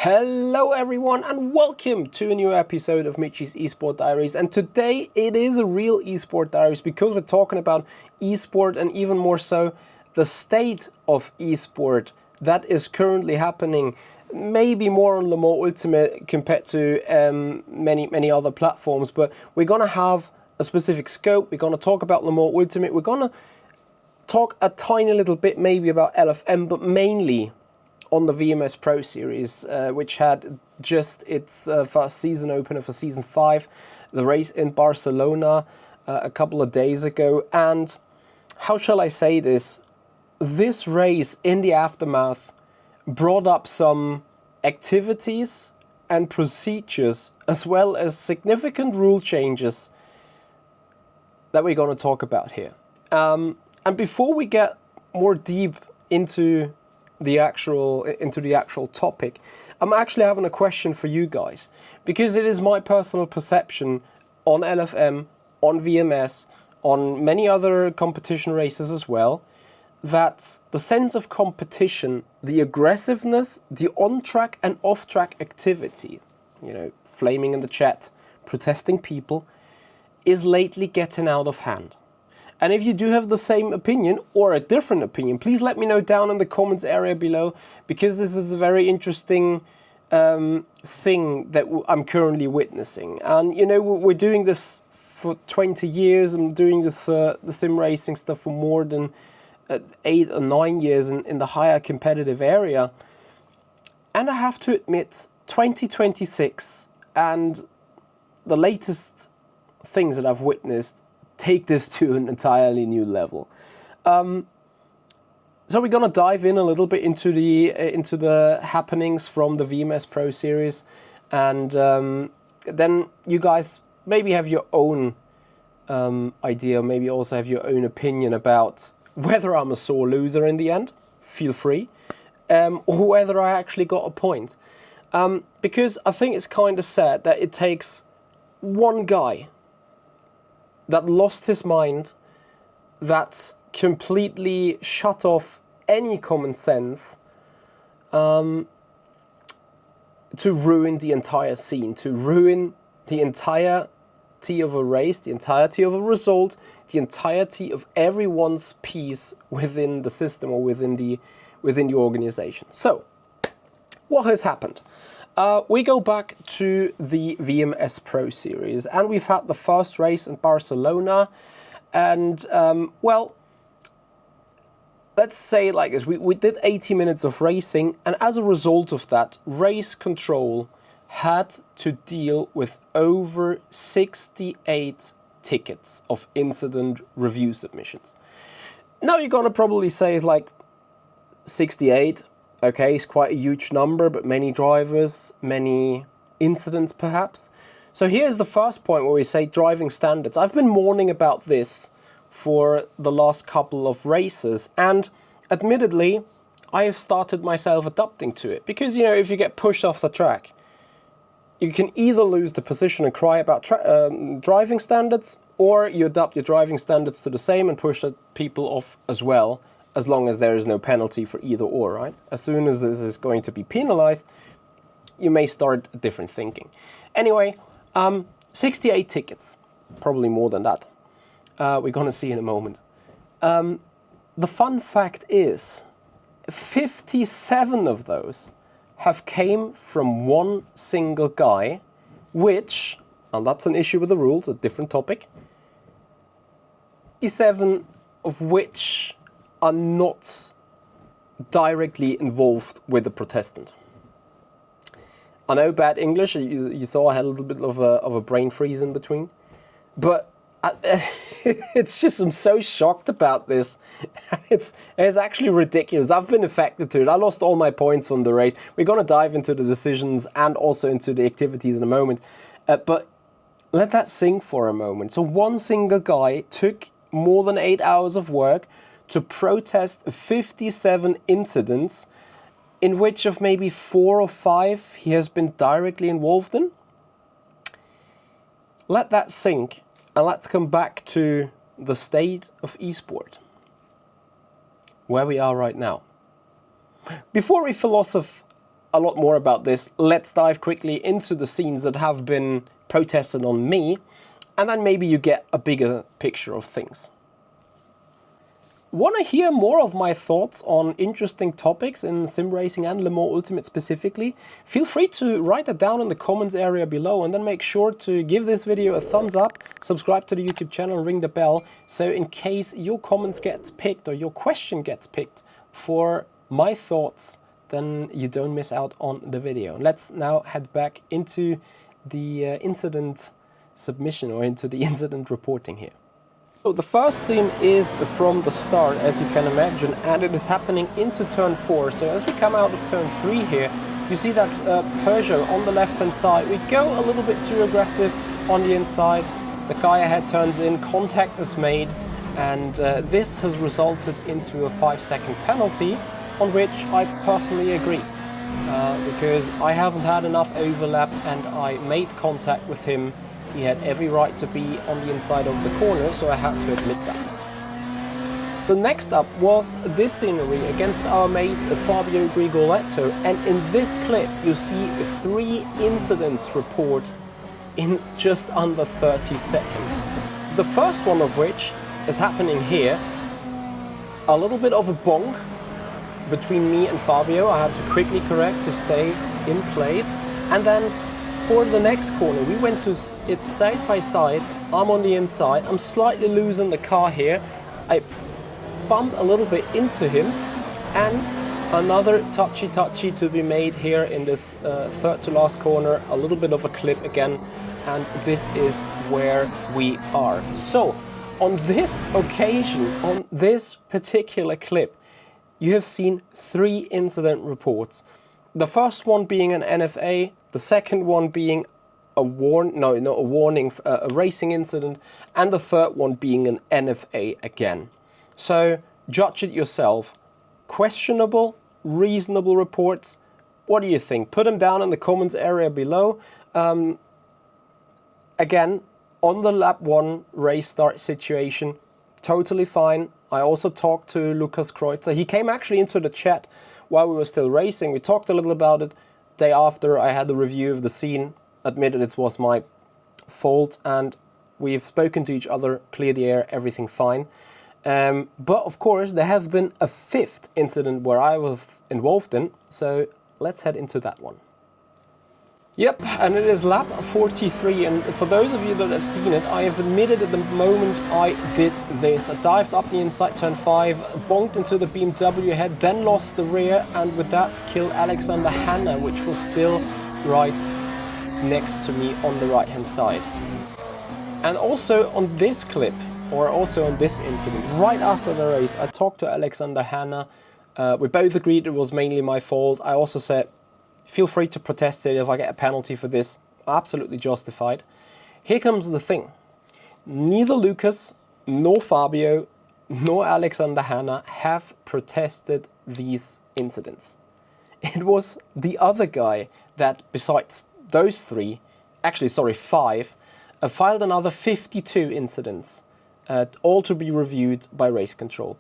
Hello everyone and welcome to a new episode of Michis Esport Diaries, and today it is a real esport diaries because we're talking about esport and even more so the state of esport that is currently happening, maybe more on Le Mans Ultimate compared to many other platforms, but we're going to have a specific scope. We're going to talk about Le Mans Ultimate, we're going to talk a tiny little bit maybe about LFM, but mainly on the VMS Pro Series, which had just its first season opener for Season 5, the race in Barcelona a couple of days ago. And how shall I say this? This race in the aftermath brought up some activities and procedures, as well as significant rule changes that we're going to talk about here. And before we get more deep into the actual topic, I'm actually having a question for you guys, because it is my personal perception on LFM, on VMS, on many other competition races as well, that the sense of competition, the aggressiveness, the on-track and off-track activity, flaming in the chat, protesting people, is lately getting out of hand. And if you do have the same opinion or a different opinion, please let me know down in the comments area below, because this is a very interesting thing that I'm currently witnessing. And we're doing this for 20 years. I'm doing this the sim racing stuff for more than 8 or 9 years in the higher competitive area. And I have to admit, 2026 and the latest things that I've witnessed take this to an entirely new level. So we're gonna dive in a little bit into the happenings from the VMS Pro Series, and then you guys maybe have your own idea, maybe also have your own opinion about whether I'm a sore loser in the end. Feel free, or whether I actually got a point, because I think it's kind of sad that it takes one guy that lost his mind, that completely shut off any common sense, to ruin the entire scene, to ruin the entirety of a race, the entirety of a result, the entirety of everyone's peace within the system or within the organization. So, what has happened? We go back to the VMS Pro Series, and we've had the first race in Barcelona, and well, let's say it like this. We did 80 minutes of racing, and as a result of that, race control had to deal with over 68 tickets of incident review submissions. Now you're gonna probably say it's like 68. Okay, it's quite a huge number, but many drivers, many incidents perhaps. So here's the first point where we say driving standards. I've been mourning about this for the last couple of races, and admittedly, I have started myself adapting to it. Because, if you get pushed off the track, you can either lose the position and cry about driving standards, or you adapt your driving standards to the same and push the people off as well, as long as there is no penalty for either or, right? As soon as this is going to be penalized, you may start different thinking. Anyway, 68 tickets, probably more than that. We're gonna see in a moment. The fun fact is, 57 of those have came from one single guy, which, and that's an issue with the rules, a different topic, 57 of which are not directly involved with the protestant. I know, bad English, you saw I had a little bit of a brain freeze in between, but it's just, I'm so shocked about this. It's actually ridiculous. I've been affected to it. I lost all my points from the race. We're going to dive into the decisions and also into the activities in a moment, but let that sink for a moment. So one single guy took more than 8 hours of work to protest 57 incidents, in which of maybe 4 or 5 he has been directly involved in. Let that sink, and let's come back to the state of esport, where we are right now. Before we philosophize a lot more about this, let's dive quickly into the scenes that have been protested on me, and then maybe you get a bigger picture of things. Want to hear more of my thoughts on interesting topics in sim racing and Le Mans Ultimate specifically? Feel free to write that down in the comments area below, and then make sure to give this video a thumbs up, subscribe to the YouTube channel and ring the bell, so in case your comments gets picked or your question gets picked for my thoughts, then you don't miss out on the video. Let's now head back into the incident submission, or into the incident reporting here. So the first scene is from the start, as you can imagine, and it is happening into turn 4. So as we come out of turn 3 here, you see that Peugeot on the left-hand side. We go a little bit too aggressive on the inside. The guy ahead turns in, contact is made, and this has resulted into a 5-second penalty, on which I personally agree. Because I haven't had enough overlap and I made contact with him. He had every right to be on the inside of the corner, so I had to admit that. So next up was this scenery against our mate Fabio Grigoletto, and in this clip you see 3 incidents report in just under 30 seconds. The first one of which is happening here, a little bit of a bonk between me and Fabio. I had to quickly correct to stay in place, and then for the next corner, we went to it side by side. I'm on the inside. I'm slightly losing the car here. I bump a little bit into him, and another touchy to be made here in this third to last corner. A little bit of a clip again, and this is where we are. So on this occasion, on this particular clip, you have seen 3 incident reports. The first one being an NFA, the second one being a racing incident, and the third one being an NFA again. So judge it yourself. Questionable, reasonable reports. What do you think? Put them down in the comments area below. Again, on the lap 1 race start situation, totally fine. I also talked to Lukas Kreutzer. He came actually into the chat while we were still racing. We talked a little about it. Day after, I had a review of the scene, admitted it was my fault, and we've spoken to each other, clear the air, everything fine. But of course, there has been a 5th incident where I was involved in, so let's head into that one. Yep, and it is lap 43, and for those of you that have seen it, I have admitted at the moment I did this. I dived up the inside turn 5, bonked into the BMW head, then lost the rear, and with that killed Alexander Hanna, which was still right next to me on the right hand side. And also on this clip, or also on this incident, right after the race, I talked to Alexander Hanna. We both agreed it was mainly my fault. I also said, feel free to protest it if I get a penalty for this. Absolutely justified. Here comes the thing. Neither Lucas, nor Fabio, nor Alexander Hanna have protested these incidents. It was the other guy that, besides those 3, actually, sorry, 5, filed another 52 incidents, all to be reviewed by race control.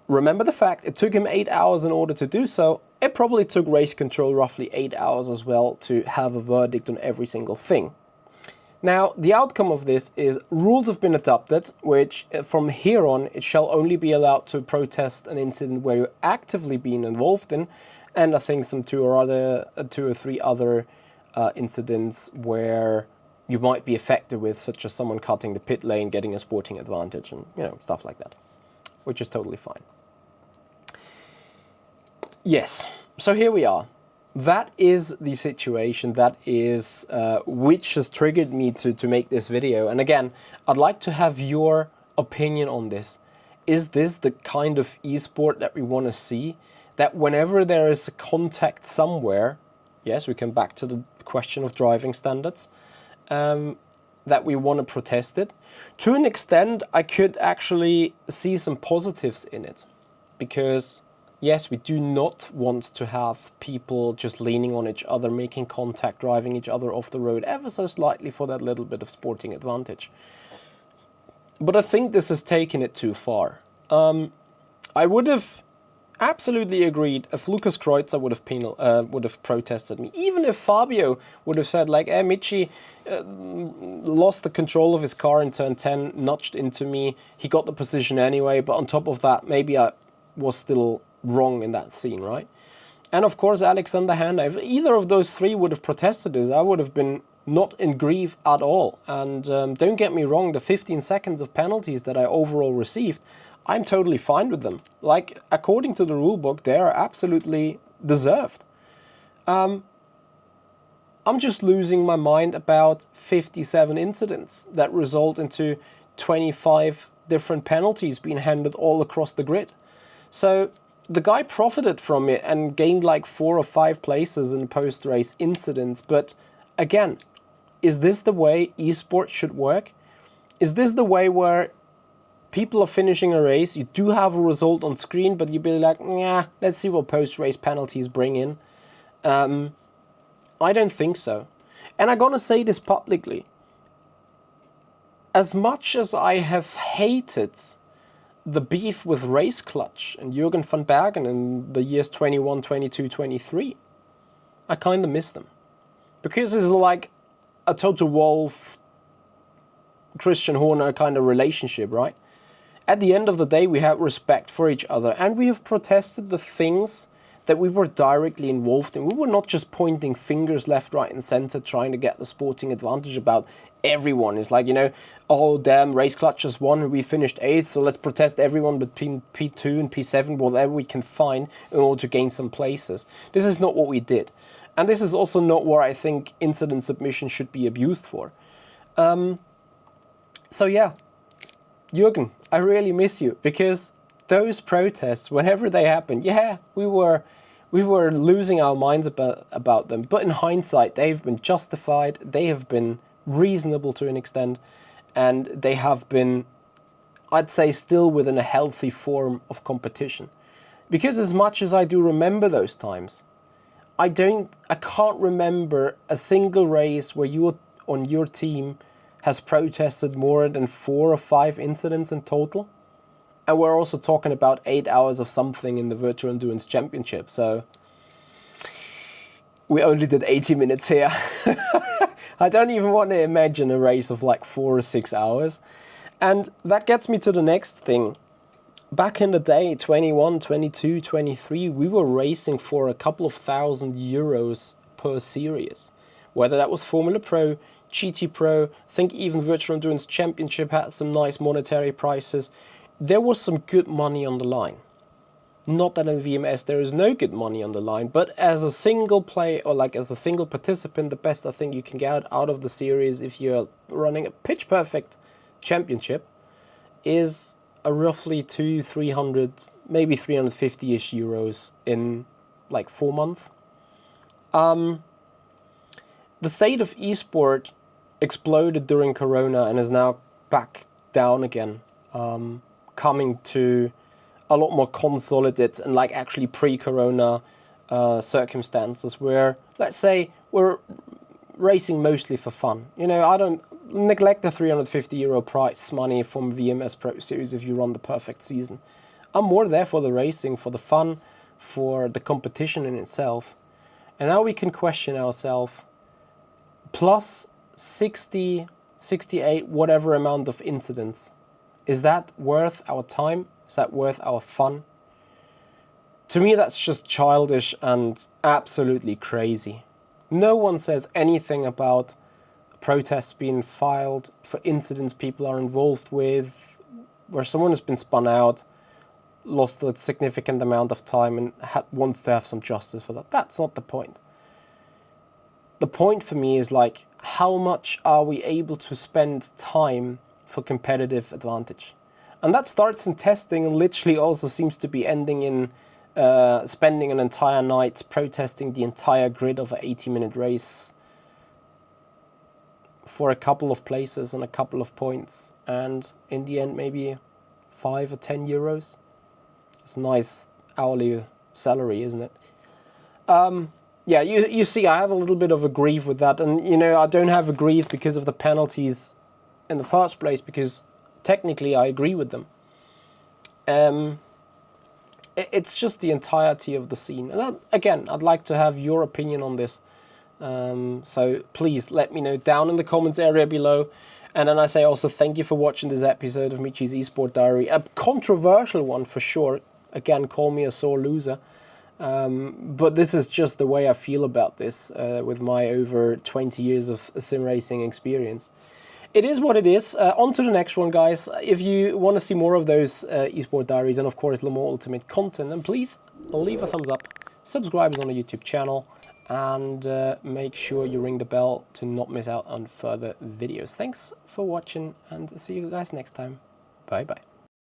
Remember the fact it took him 8 hours in order to do so. It probably took race control roughly 8 hours as well to have a verdict on every single thing. Now, the outcome of this is rules have been adopted, which from here on, it shall only be allowed to protest an incident where you're actively being involved in, and I think some 2 or 3 other incidents where you might be affected with, such as someone cutting the pit lane, getting a sporting advantage, and stuff like that, which is totally fine. Yes, so here we are. That is the situation. That is which has triggered me to make this video. And again, I'd like to have your opinion on this. Is this the kind of esport that we want to see? That whenever there is a contact somewhere, yes, we come back to the question of driving standards, that we want to protest it. To an extent, I could actually see some positives in it, because yes, we do not want to have people just leaning on each other, making contact, driving each other off the road ever so slightly for that little bit of sporting advantage. But I think this has taken it too far. I would have Absolutely agreed. If Lucas Kreuzer would have protested me, even if Fabio would have said like, Michi lost the control of his car in turn 10, nudged into me, he got the position anyway, but on top of that, maybe I was still wrong in that scene, right? And of course, Alexander Hanna, if either of those three would have protested this, I would have been not in grief at all. And don't get me wrong, the 15 seconds of penalties that I overall received, I'm totally fine with them. Like, according to the rule book, they are absolutely deserved. I'm just losing my mind about 57 incidents that result into 25 different penalties being handed all across the grid. So the guy profited from it and gained like 4 or 5 places in post-race incidents. But again, is this the way esports should work? Is this the way where people are finishing a race, you do have a result on screen, but you'd be like, yeah, let's see what post-race penalties bring in? I don't think so. And I'm going to say this publicly. As much as I have hated the beef with Race Clutch and Jürgen van Bergen in the years 21, 22, 23, I kind of miss them. Because it's like a Toto Wolff, Christian Horner kind of relationship, right? At the end of the day, we have respect for each other, and we have protested the things that we were directly involved in. We were not just pointing fingers left, right, and center, trying to get the sporting advantage about everyone. It's like, you know, oh, damn, Race Clutch just won, and we finished 8th, so let's protest everyone between P2 and P7, whatever we can find, in order to gain some places. This is not what we did. And this is also not what I think incident submission should be abused for. So yeah, Jürgen, I really miss you, because those protests, whenever they happen, yeah, we were losing our minds about them. But in hindsight, they've been justified, they have been reasonable to an extent, and they have been, I'd say, still within a healthy form of competition. Because as much as I do remember those times, I can't remember a single race where you on your team has protested more than 4 or 5 incidents in total. And we're also talking about 8 hours of something in the Virtual Endurance Championship. So we only did 80 minutes here. I don't even want to imagine a race of like 4 or 6 hours. And that gets me to the next thing. Back in the day, 21, 22, 23, we were racing for a couple of €1,000 per series. Whether that was Formula Pro, GT Pro, I think even Virtual Endurance Championship had some nice monetary prices. There was some good money on the line. Not that in VMS there is no good money on the line, but as a single play or like as a single participant, the best I think you can get out of the series if you're running a pitch perfect championship is a roughly 200-300, maybe 350-ish euros in like 4 months. The state of esport exploded during Corona and is now back down again, coming to a lot more consolidated and like actually pre-Corona circumstances where, let's say, we're racing mostly for fun. You know, I don't neglect the €350 prize money from VMS Pro Series if you run the perfect season. I'm more there for the racing, for the fun, for the competition in itself. And now we can question ourselves, plus 60, 68, whatever amount of incidents, is that worth our time? Is that worth our fun? To me, that's just childish and absolutely crazy. No one says anything about protests being filed for incidents people are involved with, where someone has been spun out, lost a significant amount of time and wants to have some justice for that. That's not the point. The point for me is like, how much are we able to spend time for competitive advantage? And that starts in testing and literally also seems to be ending in spending an entire night protesting the entire grid of an 80-minute race for a couple of places and a couple of points. And in the end, maybe 5 or 10 euros. It's a nice hourly salary, isn't it? Yeah, you see, I have a little bit of a grief with that. And, you know, I don't have a grief because of the penalties in the first place, because technically I agree with them. it's just the entirety of the scene. And again, I'd like to have your opinion on this. So please let me know down in the comments area below. And then I say also thank you for watching this episode of Michi's Esport Diary. A controversial one for sure. Again, call me a sore loser. But this is just the way I feel about this with my over 20 years of sim racing experience. It is what it is. On to the next one, guys. If you want to see more of those Esport Diaries and, of course, Le Mans Ultimate content, then please leave a thumbs up, subscribe on the YouTube channel, and make sure you ring the bell to not miss out on further videos. Thanks for watching, and see you guys next time. Bye-bye.